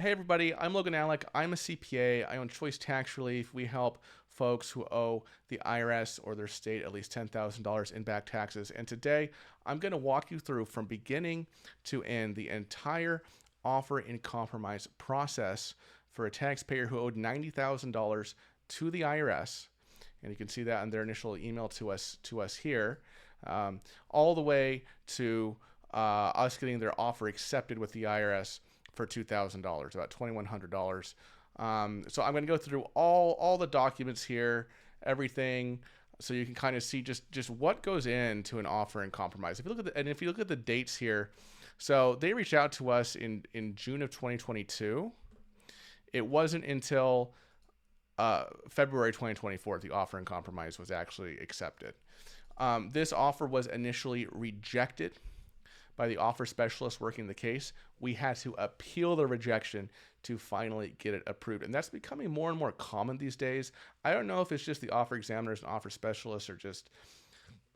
Hey everybody, I'm Logan Alec. I'm a CPA. I own Choice Tax Relief. We help folks who owe the IRS or their state at least $10,000 in back taxes. And today I'm going to walk you through from beginning to end the entire offer in compromise process for a taxpayer who owed $90,000 to the IRS. And you can see that in their initial email to us here, all the way to us getting their offer accepted with the IRS for $2,000, about $2,100. So I'm going to go through all the documents here, everything, so you can kind of see just what goes into an offer in compromise. If you look at the dates here, so they reached out to us in June of 2022. It wasn't until February 2024 the offer in compromise was actually accepted. This offer was initially rejected by the offer specialist working the case. We had to appeal the rejection to finally get it approved. And that's becoming more and more common these days. I don't know if it's just the offer examiners and offer specialists are just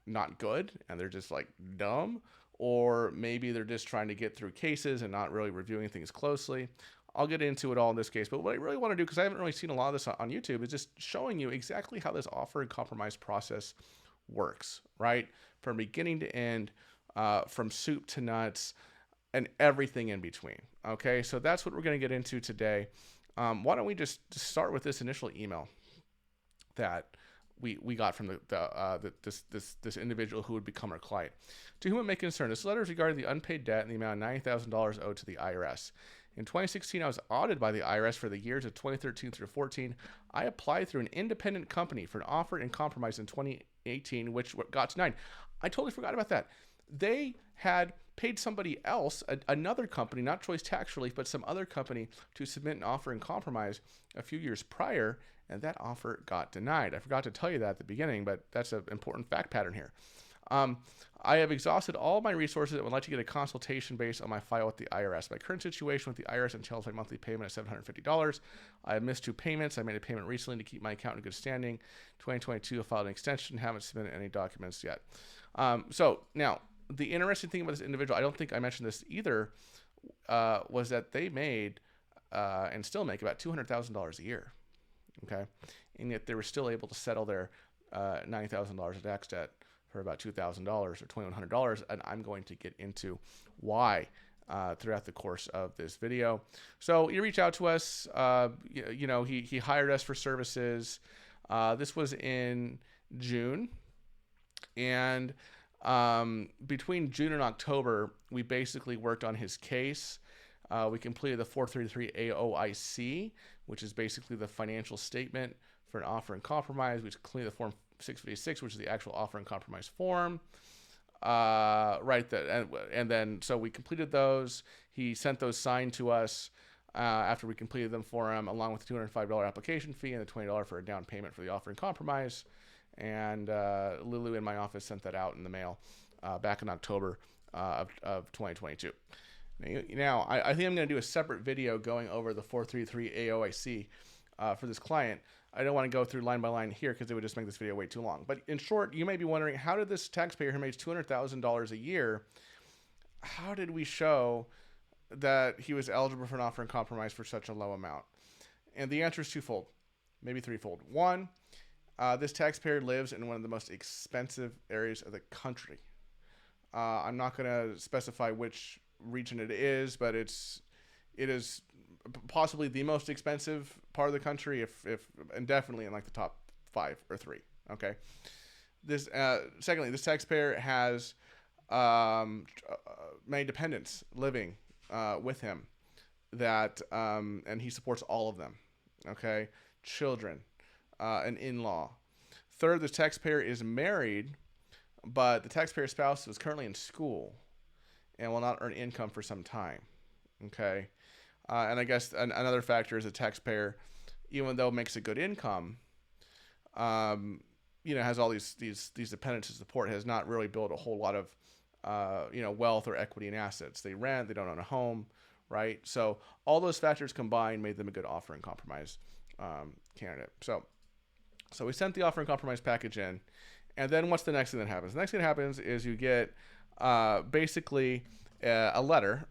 not good and they're just like dumb, or maybe they're just trying to get through cases and not really reviewing things closely. I'll get into it all in this case, but what I really want to do, because I haven't really seen a lot of this on YouTube, is just showing you exactly how this offer and compromise process works, right? From beginning to end, from soup to nuts, and everything in between. Okay, so that's what we're going to get into today. Why don't we just start with this initial email that we got from this individual who would become our client. To whom it may concern, this letter is regarding the unpaid debt in the amount of $90,000 owed to the IRS. In 2016, I was audited by the IRS for the years of 2013 through 14. I applied through an independent company for an offer in compromise in 2018, which got denied. I totally forgot about that. They had paid somebody else, another company, not Choice Tax Relief, but some other company, to submit an offer in compromise a few years prior, and that offer got denied. I forgot to tell you that at the beginning, but that's an important fact pattern here. I have exhausted all my resources and would like to get a consultation based on my file with the IRS. My current situation with the IRS entails my monthly payment of $750. I have missed 2 payments. I made a payment recently to keep my account in good standing. 2022, I filed an extension. Haven't submitted any documents yet. So now, the interesting thing about this individual, I don't think I mentioned this either, was that they made and still make about $200,000 a year. Okay, and yet they were still able to settle their $90,000 of tax debt for about $2,000 or $2,100, and I'm going to get into why throughout the course of this video. So he reached out to us. He hired us for services. This was in June, and between June and October, we basically worked on his case. We completed the 433 AOIC, which is basically the financial statement for an offer in compromise. We completed the form 656, which is the actual offer in compromise form. And then so we completed those. He sent those signed to us after we completed them for him, along with the $205 application fee and the $20 for a down payment for the offer in compromise. And Lulu in my office sent that out in the mail back in October of 2022. Now, I think I'm going to do a separate video going over the 433 AOIC for this client. I don't want to go through line by line here because it would just make this video way too long. But in short, you may be wondering, how did this taxpayer who makes $200,000 a year, how did we show that he was eligible for an offer in compromise for such a low amount? And the answer is twofold, maybe threefold. One, this taxpayer lives in one of the most expensive areas of the country. I'm not going to specify which region it is, but it is possibly the most expensive part of the country, and definitely in like the top 5 or 3. Okay. Secondly, this taxpayer has many dependents living with him and he supports all of them. Okay, children, an in-law. Third, this taxpayer is married, but the taxpayer's spouse is currently in school and will not earn income for some time. Okay. And I guess another factor is the taxpayer, even though makes a good income, has all these dependents to support, has not really built a whole lot of, wealth or equity in assets. They rent, they don't own a home, right? So all those factors combined made them a good offer and compromise candidate. So we sent the offer and compromise package in, and then what's the next thing that happens? The next thing that happens is you get basically a letter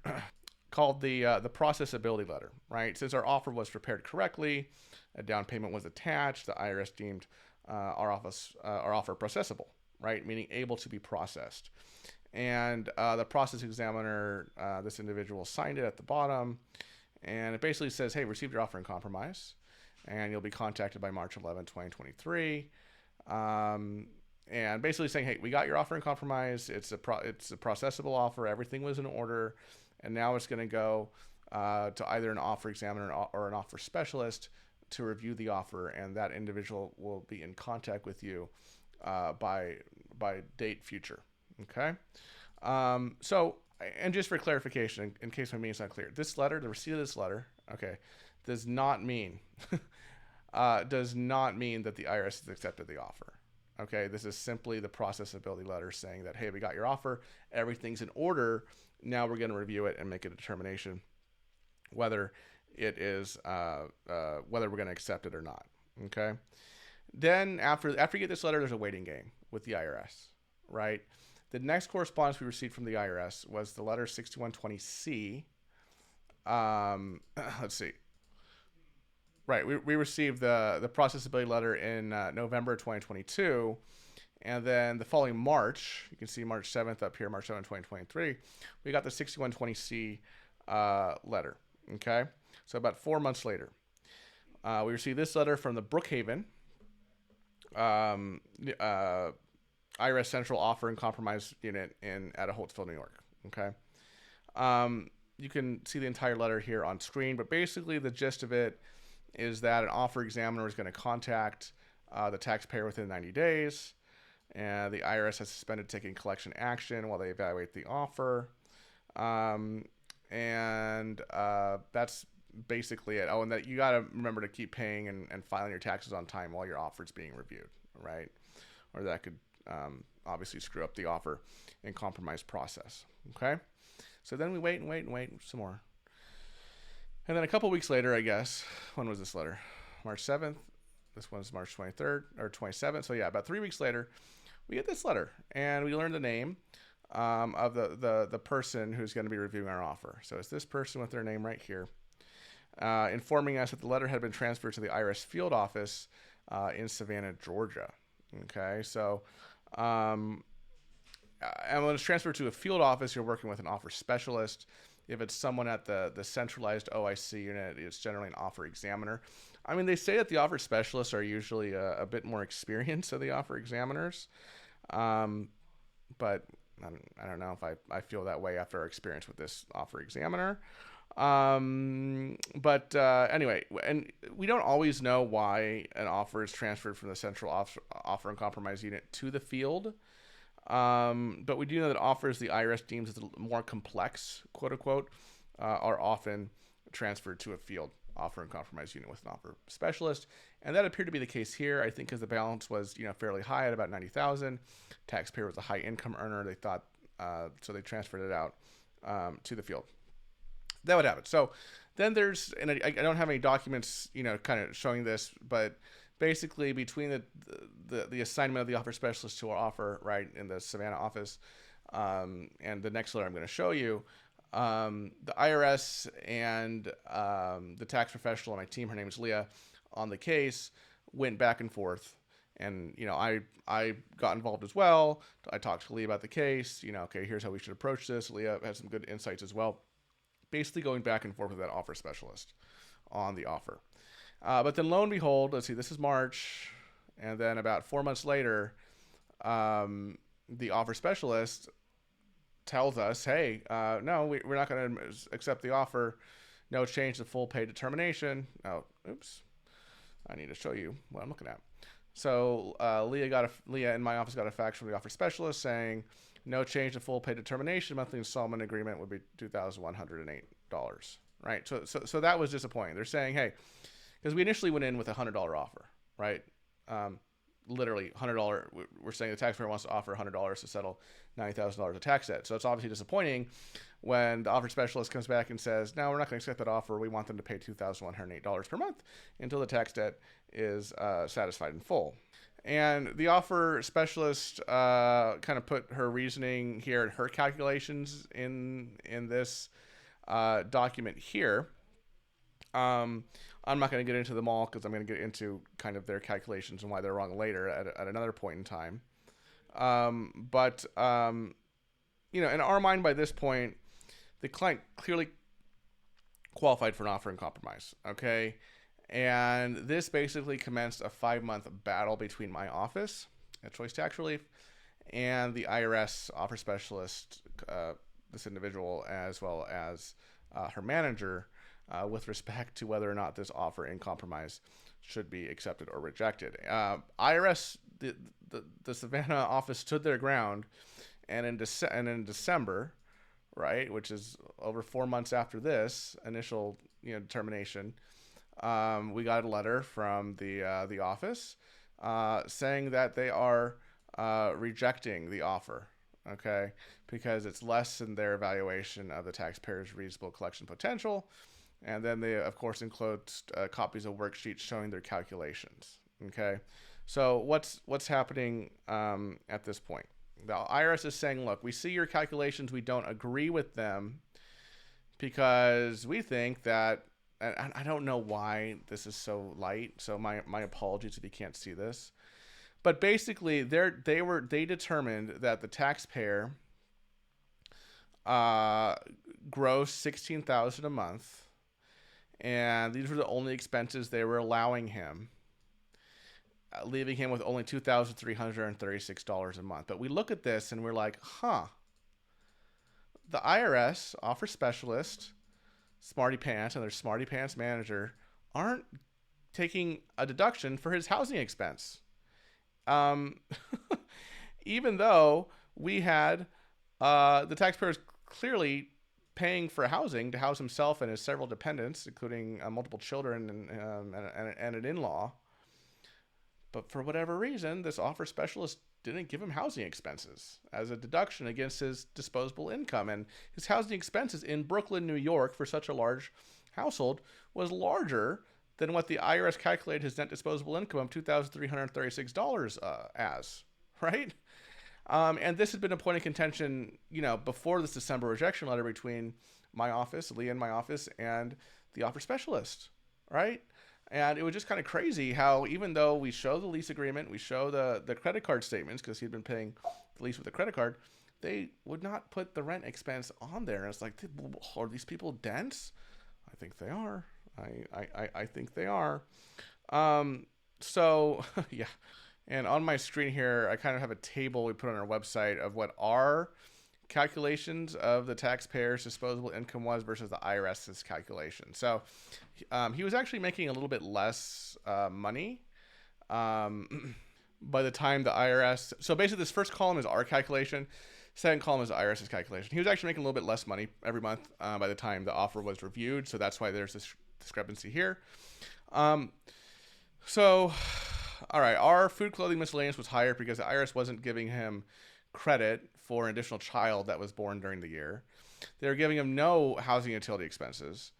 called the processability letter, right? Since our offer was prepared correctly, a down payment was attached, the IRS deemed our offer processable, right? Meaning able to be processed. And the process examiner, this individual, signed it at the bottom, and it basically says, hey, received your offer in compromise, and you'll be contacted by March 11, 2023. And basically saying, hey, we got your offer in compromise. It's a processable offer. Everything was in order, and now it's going to go to either an offer examiner or an offer specialist to review the offer, and that individual will be in contact with you by date future. Okay. So, and just for clarification, in case my meaning's not clear, this letter, the receipt of this letter, okay, does not mean that the IRS has accepted the offer. Okay, this is simply the processability letter saying that, hey, we got your offer, everything's in order. Now we're going to review it and make a determination whether it is whether we're going to accept it or not. Okay. Then after you get this letter, there's a waiting game with the IRS, right? The next correspondence we received from the IRS was the letter 6120C. Let's see. Right, we received the processability letter in November 2022, and then the following March, you can see March 7th up here, March 7th, 2023, we got the 6120C letter, okay? So about 4 months later, we received this letter from the Brookhaven IRS Central Offer and Compromise Unit at Holtzville, New York, okay? You can see the entire letter here on screen, but basically the gist of it is that an offer examiner is going to contact the taxpayer within 90 days, and the IRS has suspended taking collection action while they evaluate the offer. And that's basically it. Oh, and that you got to remember to keep paying and filing your taxes on time while your offer is being reviewed, right? Or that could obviously screw up the offer and compromise process, okay? So then we wait some more. And then a couple weeks later, I guess, when was this letter? March 7th. This one's March 23rd or 27th. So yeah, about 3 weeks later, we get this letter, and we learn the name of the person who's going to be reviewing our offer. So it's this person with their name right here, informing us that the letter had been transferred to the IRS field office in Savannah, Georgia. Okay, so and when it's transferred to a field office, you're working with an offer specialist. If it's someone at the centralized OIC unit, it's generally an offer examiner. I mean, they say that the offer specialists are usually a bit more experienced than the offer examiners. But I don't know if I feel that way after our experience with this offer examiner. But anyway, and we don't always know why an offer is transferred from the central offer and compromise unit to the field. But we do know that offers the IRS deems as more complex, quote unquote, are often transferred to a field offer and compromise unit with an offer specialist. And that appeared to be the case here, I think, because the balance was, fairly high at about $90,000. Taxpayer was a high income earner. They thought, so they transferred it out to the field. That would happen. So then there's, and I don't have any documents, kind of showing this, but basically between the assignment of the offer specialist to our offer, right, in the Savannah office, and the next letter I'm going to show you, the IRS and the tax professional on my team, her name is Leah, on the case, went back and forth. And, I got involved as well. I talked to Leah about the case, okay, here's how we should approach this. Leah had some good insights as well. Basically going back and forth with that offer specialist on the offer. But then lo and behold, let's see, this is March. And then about 4 months later, the offer specialist tells us, hey, no, we're not going to accept the offer. No change to full pay determination. Oh, oops. I need to show you what I'm looking at. So Leah in my office got a fax from the offer specialist saying, no change to full pay determination. Monthly installment agreement would be $2,108. Right. So that was disappointing. They're saying, hey, because we initially went in with a $100 offer, right? Literally $100. We're saying the taxpayer wants to offer $100 to settle $90,000 of tax debt. So it's obviously disappointing when the offer specialist comes back and says, no, we're not going to accept that offer. We want them to pay $2,108 per month until the tax debt is satisfied in full. And the offer specialist kind of put her reasoning here and her calculations in this document here. I'm not going to get into them all because I'm going to get into kind of their calculations and why they're wrong later at another point in time. But in our mind, by this point, the client clearly qualified for an offer in compromise. Okay. And this basically commenced a 5-month battle between my office at Choice Tax Relief and the IRS offer specialist, this individual, as well as her manager, with respect to whether or not this offer in compromise should be accepted or rejected. IRS, the Savannah office stood their ground, and in December, right, which is over 4 months after this initial determination, we got a letter from the office saying that they are rejecting the offer, okay, because it's less than their evaluation of the taxpayer's reasonable collection potential. And then they, of course, include copies of worksheets showing their calculations. Okay, so what's happening at this point? The IRS is saying, look, we see your calculations. We don't agree with them because we think that, and I don't know why this is so light. So my apologies if you can't see this. But basically, they determined that the taxpayer grossed $16,000 a month. And these were the only expenses they were allowing him, leaving him with only $2,336 a month. But we look at this and we're like, the IRS offer specialist, Smarty Pants, and their Smarty Pants manager aren't taking a deduction for his housing expense. Even though we had the taxpayers clearly paying for housing to house himself and his several dependents, including multiple children and an in-law. But for whatever reason, this offer specialist didn't give him housing expenses as a deduction against his disposable income. And his housing expenses in Brooklyn, New York, for such a large household, was larger than what the IRS calculated his net disposable income of $2,336 as, right? And this has been a point of contention, before this December rejection letter between my office, Leah in my office, and the offer specialist, right? And it was just kind of crazy how, even though we show the lease agreement, we show the credit card statements, because he'd been paying the lease with a credit card, they would not put the rent expense on there. And it's like, are these people dense? I think they are. I think they are. So, yeah. And on my screen here, I kind of have a table we put on our website of what our calculations of the taxpayer's disposable income was versus the IRS's calculation. So he was actually making a little bit less money by the time the IRS. So basically, this first column is our calculation. Second column is the IRS's calculation. He was actually making a little bit less money every month by the time the offer was reviewed. So that's why there's this discrepancy here. All right, our food, clothing, miscellaneous was higher because the IRS wasn't giving him credit for an additional child that was born during the year. They were giving him no housing utility expenses.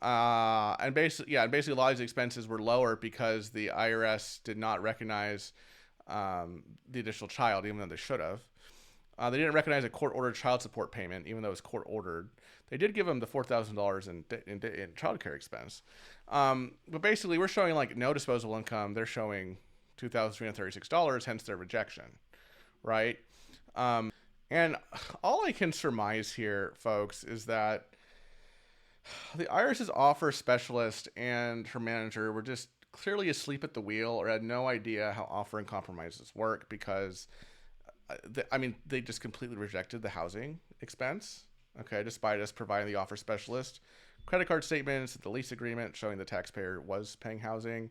And basically a lot of these expenses were lower because the IRS did not recognize the additional child, even though they should have. They didn't recognize a court-ordered child support payment, even though it was court-ordered. They did give him the $4,000 in child care expense. But basically, we're showing no disposable income. They're showing $2,336, hence their rejection, right? And all I can surmise here, folks, is that the IRS's offer specialist and her manager were just clearly asleep at the wheel or had no idea how offer and compromises work because, they just completely rejected the housing expense, okay, despite us providing the offer specialist credit card statements, the lease agreement showing the taxpayer was paying housing.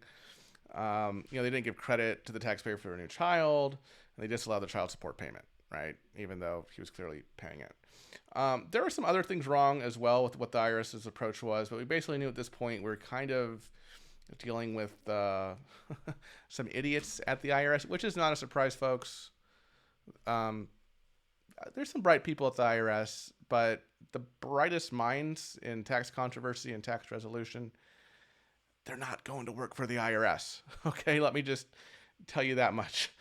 They didn't give credit to the taxpayer for a new child, and they disallowed the child support payment, right, even though he was clearly paying it. There were some other things wrong as well with what the IRS's approach was, but we basically knew at this point we're kind of dealing with some idiots at the IRS, which is not a surprise, folks. There's some bright people at the IRS, but the brightest minds in tax controversy and tax resolution, they're not going to work for the IRS. Okay, let me just tell you that much.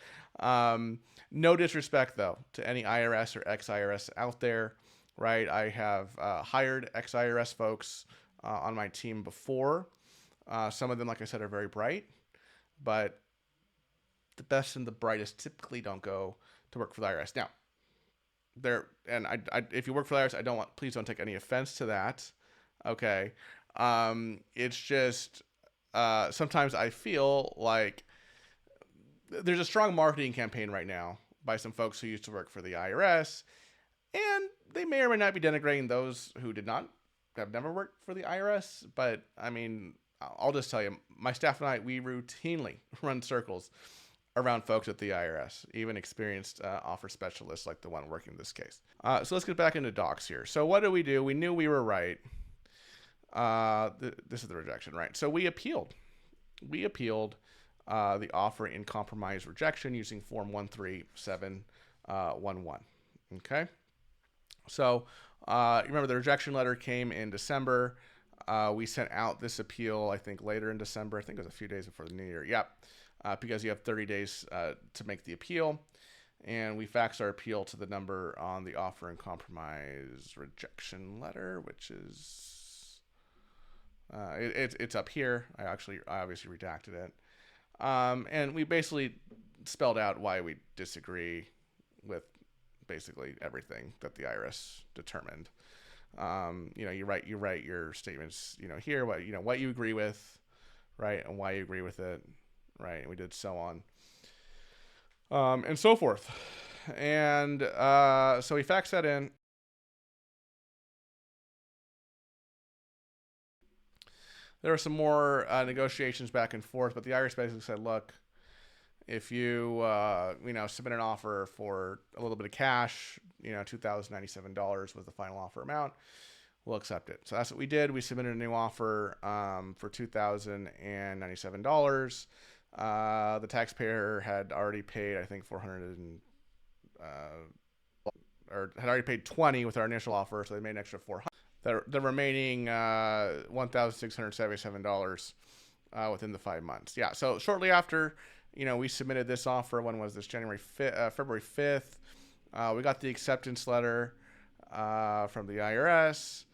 No disrespect, though, to any IRS or ex-IRS out there. right? I have hired ex-IRS folks on my team before. Some of them, like I said, are very bright, but the best and the brightest typically don't go to work for the IRS. Now, if you work for the IRS, please don't take any offense to that. Okay. It's just, sometimes I feel like there's a strong marketing campaign right now by some folks who used to work for the IRS, and they may or may not be denigrating those who have never worked for the IRS. But I mean, I'll just tell you, my staff and I, we routinely run circles around folks at the IRS, even experienced offer specialists like the one working this case. So let's get back into docs here. So what did we do? We knew we were right. This is the rejection, right? So we appealed. We appealed the offer in compromise rejection using form 13711. Okay. So remember, the rejection letter came in December. We sent out this appeal, I think, later in December. I think it was a few days before the new year. Yep. Because you have 30 days to make the appeal. And we faxed our appeal to the number on the offer and compromise rejection letter, which is, it's up here. I obviously redacted it. And we basically spelled out why we disagree with basically everything that the IRS determined. You write your statements, here, what you agree with, right, and why you agree with it, right, and we did so on, and so forth. And so we faxed that in. There were some more negotiations back and forth, but the IRS basically said, look, if you submit an offer for a little bit of cash, $2,097 was the final offer amount, we'll accept it. So that's what we did. We submitted a new offer for $2,097. The taxpayer had already paid, I think, or had already paid $20 with our initial offer, so they made an extra $400. The remaining $1,677 within the 5 months. Yeah. So shortly after, we submitted this offer. When was this? February 5th. We got the acceptance letter from the IRS.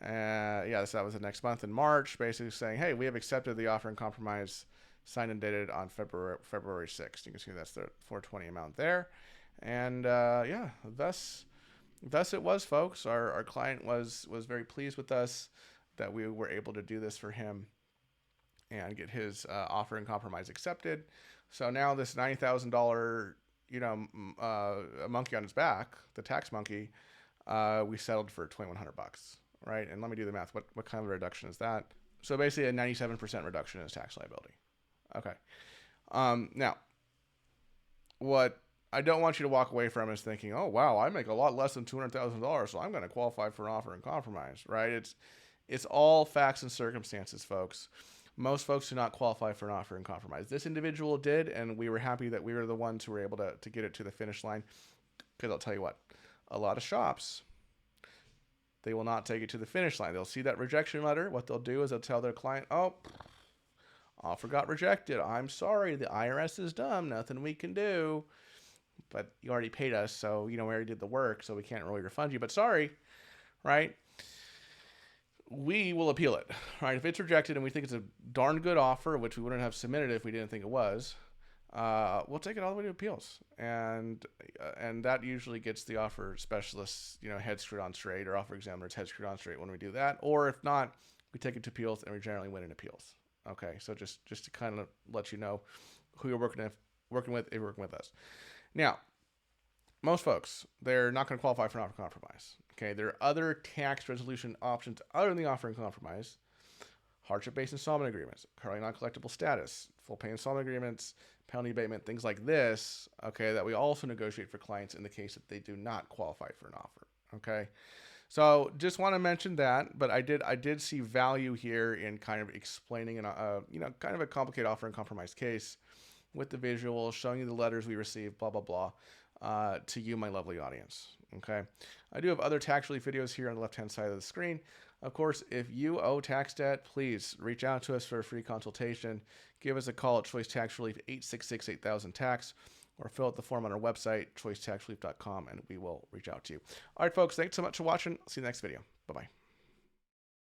So that was the next month in March, basically saying, hey, we have accepted the offer and compromise, signed and dated on February 6th. You can see that's the $420 amount there. And thus it was, folks. Our client was very pleased with us that we were able to do this for him and get his offer and compromise accepted. So now this $90,000, monkey on his back, the tax monkey, we settled for $2,100, right? And let me do the math. What kind of a reduction is that? So basically a 97% reduction in his tax liability. Okay. Now, what I don't want you to walk away from is thinking, oh, wow, I make a lot less than $200,000, so I'm going to qualify for an offer and compromise, right? It's all facts and circumstances, folks. Most folks do not qualify for an offer and compromise. This individual did, and we were happy that we were the ones who were able to get it to the finish line. Because I'll tell you what, a lot of shops, they will not take it to the finish line. They'll see that rejection letter. What they'll do is they'll tell their client, oh, offer got rejected. I'm sorry, the IRS is dumb. Nothing we can do. But you already paid us, so, we already did the work, so we can't really refund you. But sorry, right? We will appeal it, right? If it's rejected and we think it's a darn good offer, which we wouldn't have submitted if we didn't think it was, we'll take it all the way to appeals. And that usually gets the offer specialists, head screwed on straight, or offer examiners head screwed on straight when we do that. Or if not, we take it to appeals and we generally win in appeals. Okay, so just to kind of let you know who you're working with if you're working with us. Now, most folks, they're not going to qualify for an offer and compromise. Okay, there are other tax resolution options other than the offer and compromise: hardship-based installment agreements, currently non-collectible status, full pay installment agreements, penalty abatement, things like this. Okay, that we also negotiate for clients in the case that they do not qualify for an offer. Okay, so just want to mention that, but I did see value here in kind of explaining kind of a complicated offer and compromise case with the visuals, showing you the letters we received, blah, blah, blah, to you, my lovely audience. Okay. I do have other tax relief videos here on the left-hand side of the screen. Of course, if you owe tax debt, please reach out to us for a free consultation. Give us a call at Choice Tax Relief, 866-8000-TAX, or fill out the form on our website, choicetaxrelief.com, and we will reach out to you. All right, folks, thanks so much for watching. See you in the next video. Bye-bye.